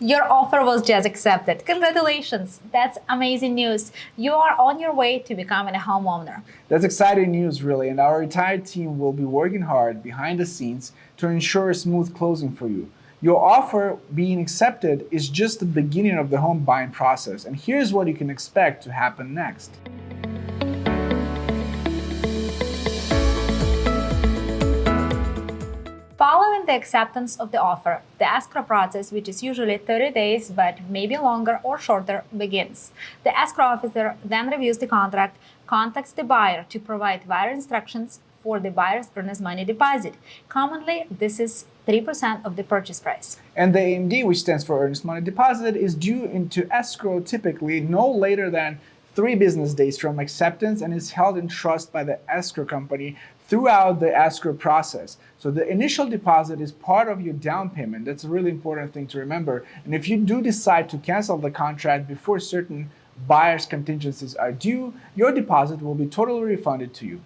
Your offer was just accepted. Congratulations! That's amazing news. You are on your way to becoming a homeowner. That's exciting news, really, and our entire team will be working hard behind the scenes to ensure a smooth closing for you. Your offer being accepted is just the beginning of the home buying process, and here's what you can expect to happen next. Following the acceptance of the offer, the escrow process, which is usually 30 days but maybe longer or shorter, begins. The escrow officer then reviews the contract, contacts the buyer to provide buyer instructions for the buyer's earnest money deposit. Commonly, this is 3% of the purchase price. And the AMD, which stands for earnest money deposit, is due into escrow typically no later than 3 business days from acceptance and is held in trust by the escrow company throughout the escrow process. So the initial deposit is part of your down payment. That's a really important thing to remember. And if you do decide to cancel the contract before certain buyer's contingencies are due, your deposit will be totally refunded to you.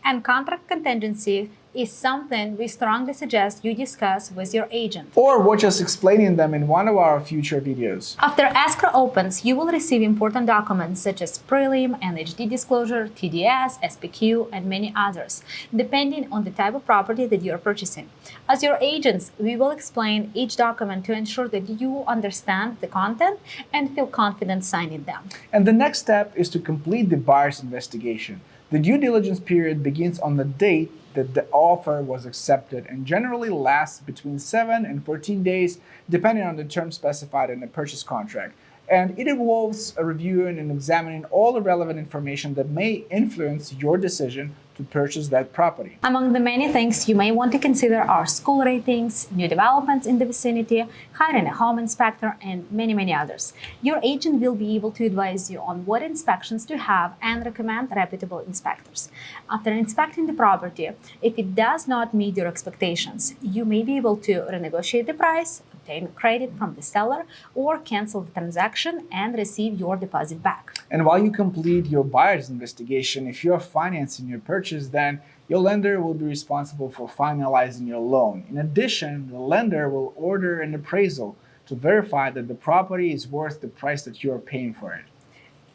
And contract contingency is something we strongly suggest you discuss with your agent. Or watch us explaining them in one of our future videos. After escrow opens, you will receive important documents such as prelim, NHD disclosure, TDS, SPQ, and many others, depending on the type of property that you are purchasing. As your agents, we will explain each document to ensure that you understand the content and feel confident signing them. And the next step is to complete the buyer's investigation. The due diligence period begins on the date that the offer was accepted and generally lasts between 7 and 14 days, depending on the terms specified in the purchase contract. And it involves reviewing and examining all the relevant information that may influence your decision to purchase that property. Among the many things you may want to consider are school ratings, new developments in the vicinity, hiring a home inspector, and many others. Your agent will be able to advise you on what inspections to have and recommend reputable inspectors. After inspecting the property, if it does not meet your expectations, you may be able to renegotiate the price, obtain credit from the seller, or cancel the transaction and receive your deposit back. And while you complete your buyer's investigation, if you're financing your purchase, then your lender will be responsible for finalizing your loan. In addition, the lender will order an appraisal to verify that the property is worth the price that you are paying for it.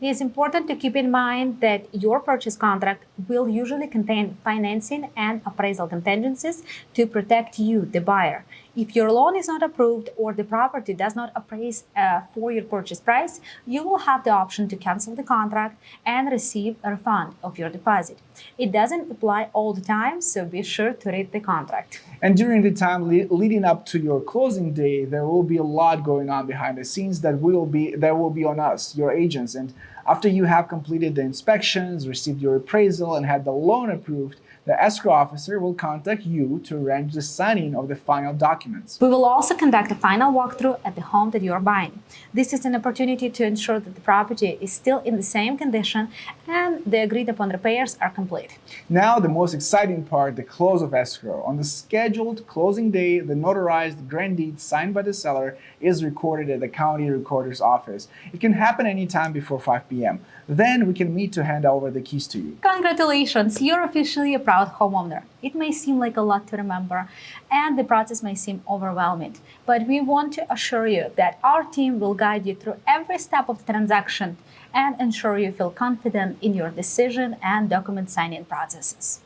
It is important to keep in mind that your purchase contract will usually contain financing and appraisal contingencies to protect you, the buyer. If your loan is not approved or the property does not appraise for your purchase price, you will have the option to cancel the contract and receive a refund of your deposit. It doesn't apply all the time, so be sure to read the contract. And during the time leading up to your closing day, there will be a lot going on behind the scenes that will be on us, your agents. And after you have completed the inspections, received your appraisal, and had the loan approved, the escrow officer will contact you to arrange the signing of the final documents. We will also conduct a final walkthrough at the home that you are buying. This is an opportunity to ensure that the property is still in the same condition and the agreed upon repairs are complete. Now, the most exciting part, the close of escrow. On the scheduled closing day, the notarized grand deed signed by the seller is recorded at the county recorder's office. It can happen anytime before 5 p.m. Then we can meet to hand over the keys to you. Congratulations, you're officially a proud homeowner. It may seem like a lot to remember, and the process may seem overwhelming, but we want to assure you that our team will guide you through every step of the transaction and ensure you feel confident in your decision and document signing processes.